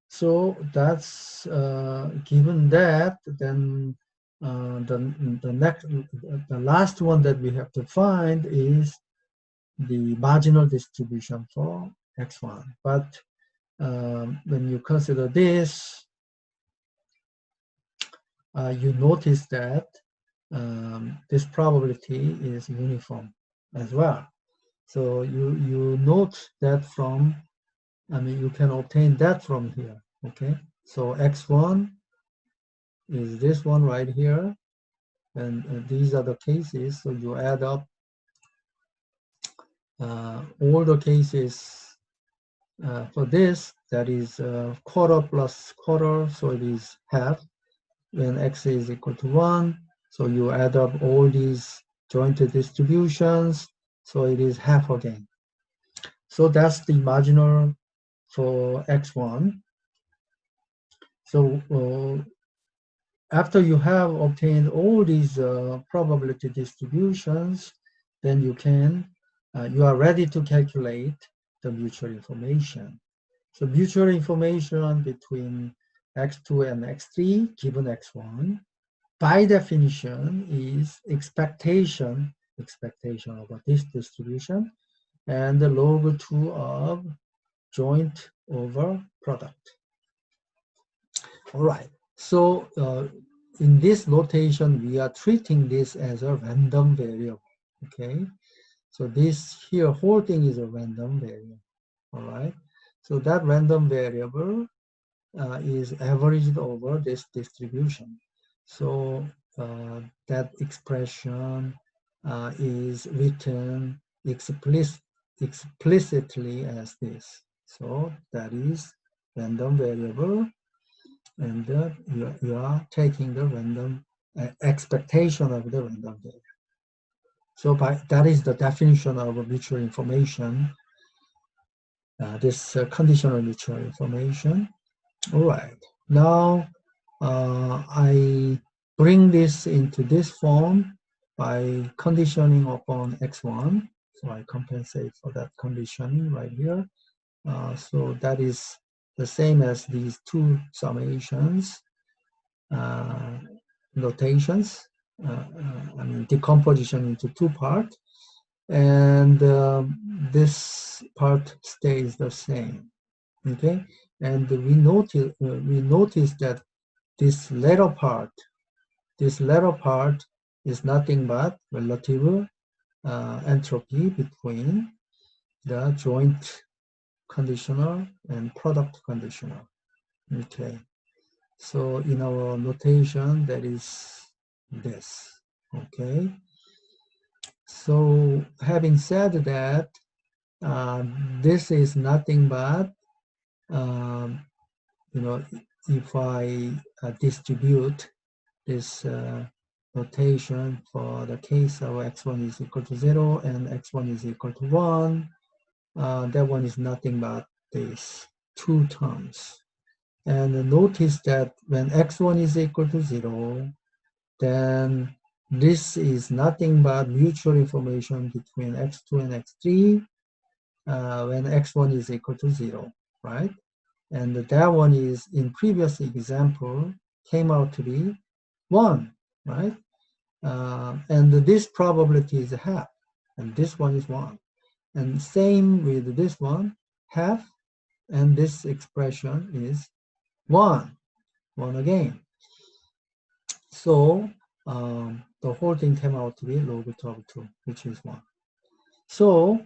So that's given that, then the last one that we have to find is the marginal distribution for x1. But when you consider this, you notice that this probability is uniform as well. So you note that from, I mean, you can obtain that from here, okay? So x1 is this one right here, and these are the cases. So you add up all the cases for this, that is quarter plus quarter, so it is half when x is equal to 1. So you add up all these joint distributions, so it is half again. So that's the marginal for x1. So after you have obtained all these probability distributions, then you are ready to calculate the mutual information. So mutual information between x2 and x3 given x1, by definition, is expectation of this distribution and the log 2 of joint over product. All right. So in this notation, we are treating this as a random variable. Okay. So this here whole thing is a random variable. All right. So that random variable is averaged over this distribution. So that expression is written explicitly as this. So that is random variable, and you are taking the random expectation of the random variable. So that is the definition of mutual information, this conditional mutual information. All right. Now I bring this into this form by conditioning upon x1. So I compensate for that conditioning right here. So that is the same as these two summations notations. I mean decomposition into two parts, and this part stays the same. Okay, and we notice that this latter part is nothing but relative entropy between the joint conditional and product conditional. Okay, so in our notation, that is this. Okay, so having said that, this is nothing but if I distribute this notation for the case of x1 is equal to 0 and x1 is equal to 1, that one is nothing but these two terms. And notice that when x1 is equal to 0, then this is nothing but mutual information between x2 and x3 when x1 is equal to 0, right? And that one is, in previous example, came out to be 1, right? And this probability is half, and this one is 1. And same with this one, half, and this expression is 1 again. So the whole thing came out to be log of 2, which is 1. So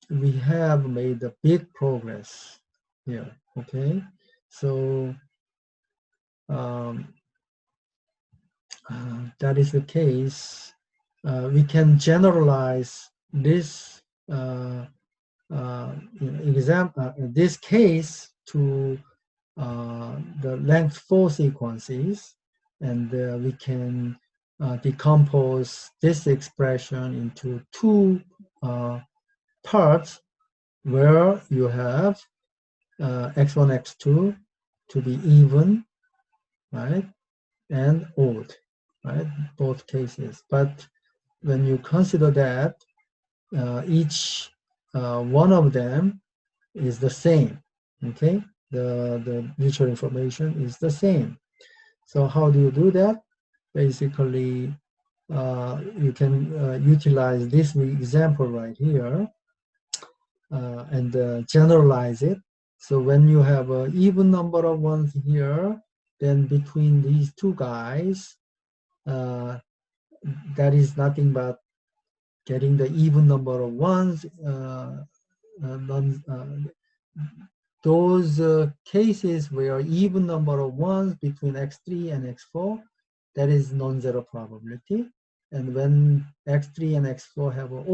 we have made a big progress here, okay? So that is the case. We can generalize this this case to the length 4 sequences, and we can decompose this expression into two parts where you have x1, x2 to be even, right, and odd, right, both cases. But when you consider that each one of them is the same, Okay, the mutual information is the same. So how do you do that? Basically, you can utilize this example right here and generalize it. So when you have an even number of ones here, then between these two guys, that is nothing but getting the even number of ones. Those cases where even number of ones between x3 and x4, that is non-zero probability. And when x3 and x4 have an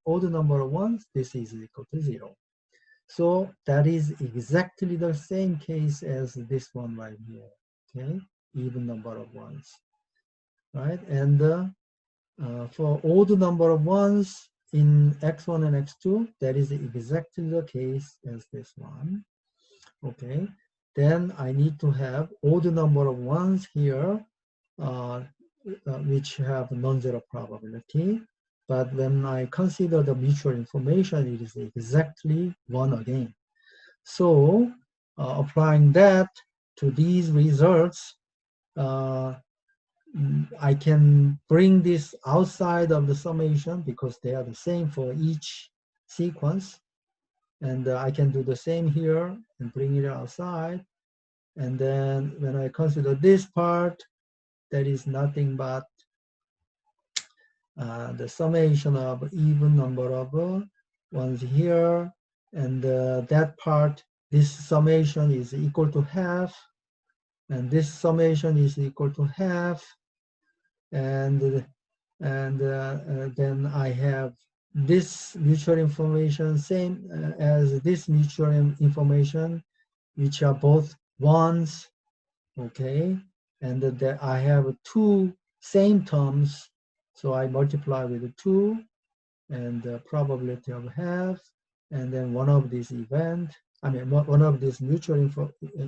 odd number of ones, this is equal to 0. So that is exactly the same case as this one right here, okay? Even number of ones, right? And for odd number of ones in x1 and x2, that is exactly the case as this one, okay? Then I need to have odd number of ones here, which have non-zero probability. But when I consider the mutual information, it is exactly 1 again. So applying that to these results, I can bring this outside of the summation because they are the same for each sequence. And I can do the same here and bring it outside. And then when I consider this part, that is nothing but the summation of even number of ones here. And that part, this summation is equal to half. And this summation is equal to half. And then I have this mutual information same as this mutual information, which are both ones, okay? And that I have two same terms, so I multiply with 2 and the probability of half, and then one of these event, one of these mutual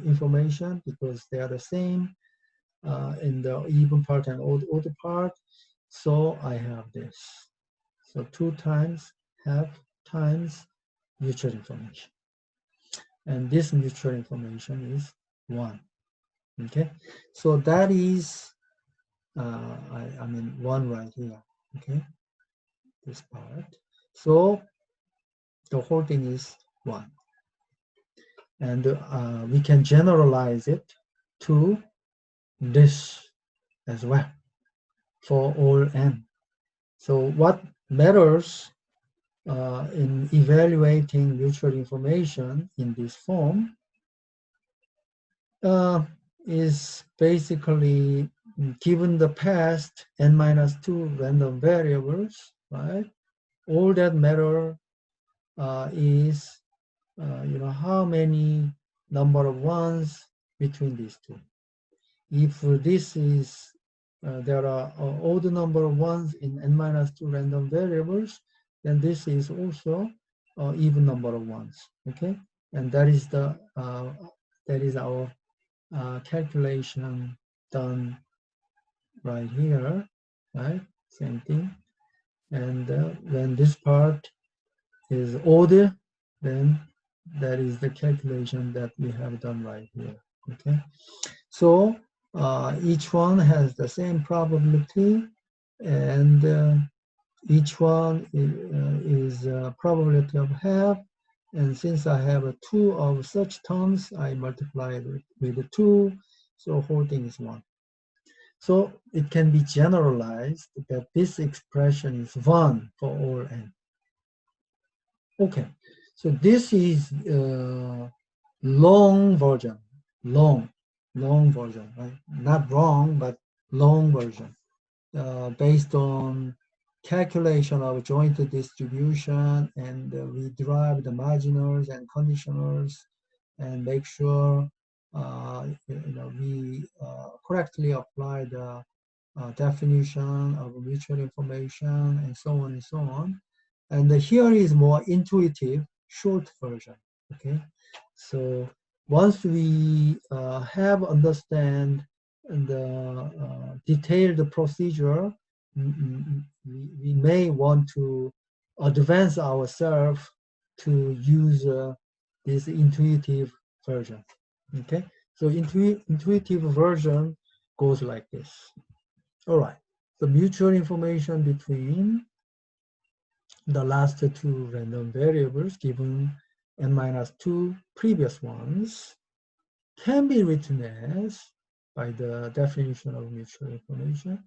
information, because they are the same in the even part and odd part. So I have this. So 2 times half times mutual information. And this mutual information is 1. Okay, so that is, I mean 1 right here. Okay, this part. So the whole thing is 1. And we can generalize it to this as well for all n. So what matters in evaluating mutual information in this form is basically given the past n-2 random variables, right? All that matter is how many number of ones between these two. If this is there are odd number of ones in n-2 random variables, then this is also even number of ones. Okay, and that is our calculation done right here, right? Same thing. And when this part is odd, then that is the calculation that we have done right here. Okay, so each one has the same probability, and each one is probability of half. And since I have 2 of such terms, I multiply it with 2, so whole thing is 1. So it can be generalized that this expression is 1 for all n. Okay, so this is long version, long version, right? Not wrong, but long version, based on calculation of joint distribution, and we derive the marginals and conditionals and make sure we correctly apply the definition of mutual information and so on and so on. And here is more intuitive, short version, okay? So once we have understand the detailed procedure, we may want to advance ourselves to use this intuitive version. Okay, so intuitive version goes like this. All right, the mutual information between the last two random variables given n minus 2 previous ones can be written as, by the definition of mutual information,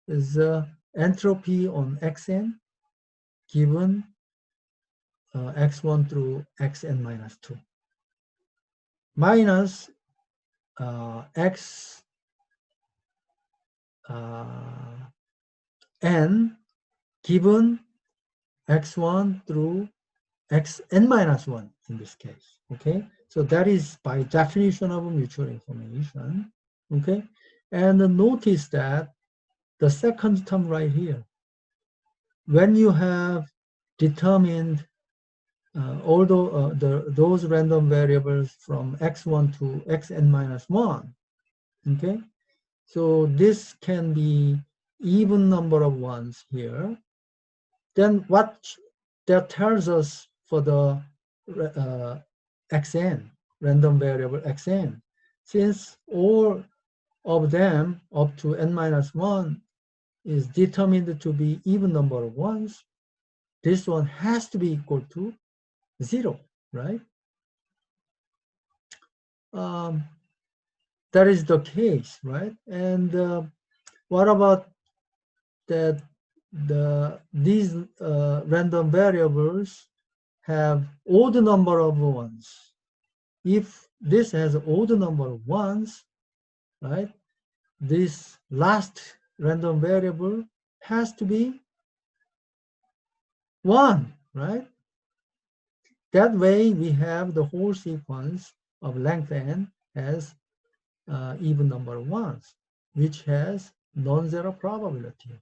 is entropy on xn given x1 through xn minus 2 minus x n given x1 through xn minus 1 in this case. Okay, so that is by definition of mutual information. Okay, and notice that the second term right here, when you have determined those random variables from x1 to xn minus 1, okay, so this can be even number of ones here. Then what that tells us for the xn, random variable xn, since all of them up to n minus 1 is determined to be even number of ones, this one has to be equal to 0, right? That is the case, right? And what about that these random variables have odd number of ones? If this has odd number of ones, right, this last random variable has to be 1, right? That way we have the whole sequence of length n as even number of ones, which has non-zero probability.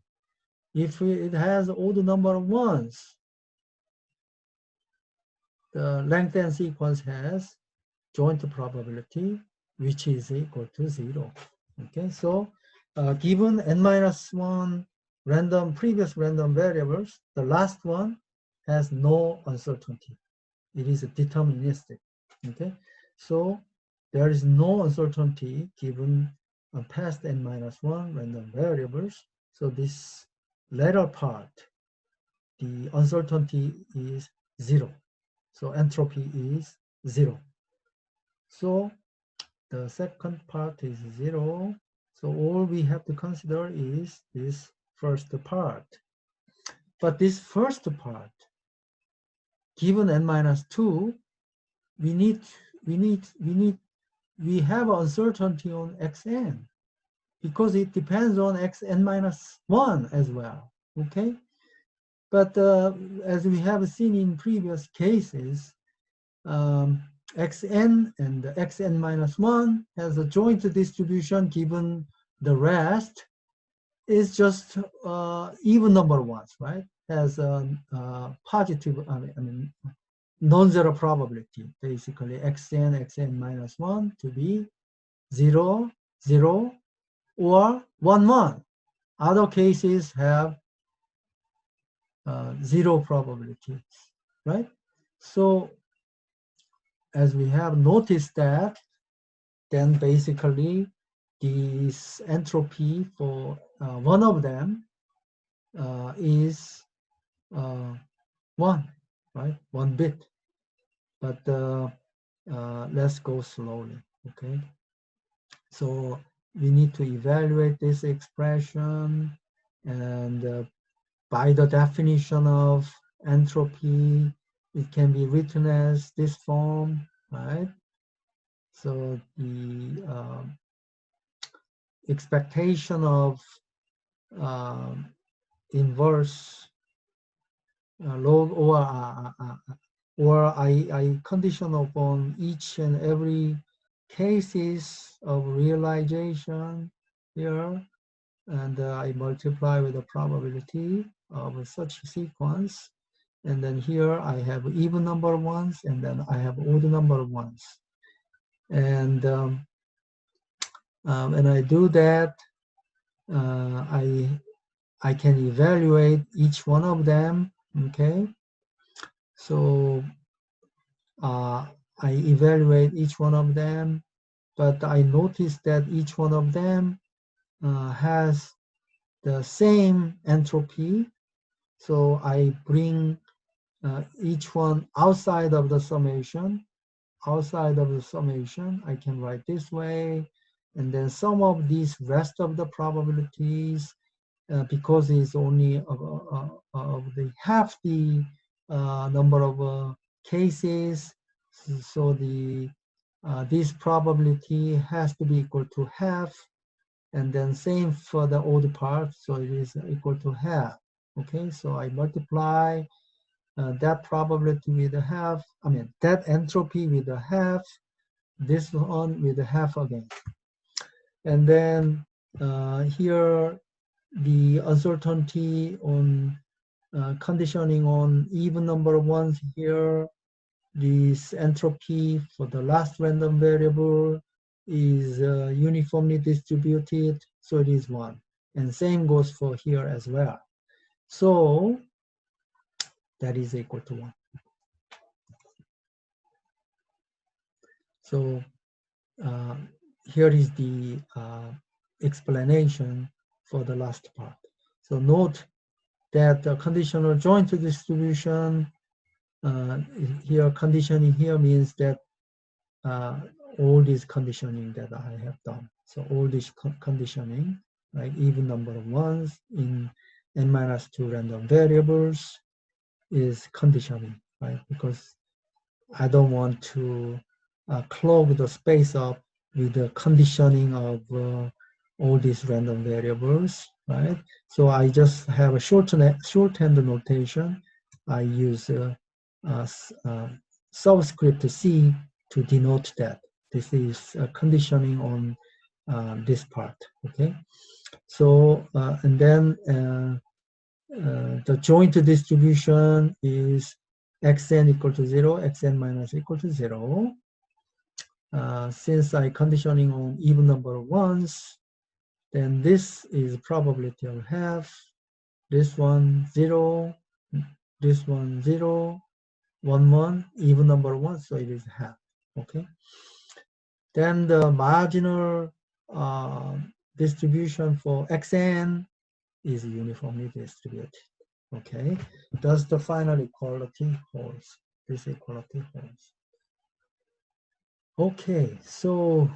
If it has odd number of ones, the length n sequence has joint probability, which is equal to 0. Okay, so given n minus 1 previous random variables, the last one has no uncertainty. It is deterministic. Okay, so there is no uncertainty given past n minus 1 random variables. So this latter part, the uncertainty is 0. So entropy is 0. So the second part is 0. So all we have to consider is this first part. But this first part, given n minus 2, we have uncertainty on xn because it depends on xn minus 1 as well. Okay, but as we have seen in previous cases, xn and xn minus 1 has a joint distribution given the rest is just even number ones, right? Has a positive, non-zero probability, basically xn minus 1 to be 0, 0, or 1, 1. Other cases have 0 probability, right? So as we have noticed that, then basically this entropy for one of them is 1, right? 1 bit. But let's go slowly, okay? So we need to evaluate this expression, and by the definition of entropy, it can be written as this form, right? So the expectation of inverse log, or I condition upon each and every cases of realization here, and I multiply with the probability of such sequence. And then here I have even number of ones, and then I have odd number of ones. And when I do that, I can evaluate each one of them. Okay, so I evaluate each one of them, but I notice that each one of them has the same entropy. So I bring each one outside of the summation. Outside of the summation, I can write this way. And then some of these rest of the probabilities, because it's only of the half the number of cases, so the this probability has to be equal to half, and then same for the odd part, so it is equal to half. Okay, so I multiply that probability with a half, that entropy with a half, this one with a half again. And then here, the uncertainty on conditioning on even number of ones here, this entropy for the last random variable is uniformly distributed, so it is 1. And same goes for here as well. So that is equal to 1. So here is the explanation for the last part. So note that the conditional joint distribution, here conditioning here means that all this conditioning that I have done. So all this conditioning, like even number of ones in n-2 random variables is conditioning, right? Because I don't want to clog the space up with the conditioning of all these random variables, right? So I just have a shorthand notation. I use subscript C to denote that. This is conditioning on this part, okay? So, and then the joint distribution is xn equal to 0, xn minus equal to 0. Since I conditioning on even number of ones, then this is probability of half, this one 0, this one 0, 1, 1, even number of ones, so it is half, okay? Then the marginal distribution for xn is uniformly distributed. Okay, does the final equality holds? This equality holds. Okay, so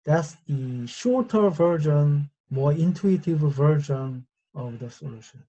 that's the shorter version, more intuitive version of the solution.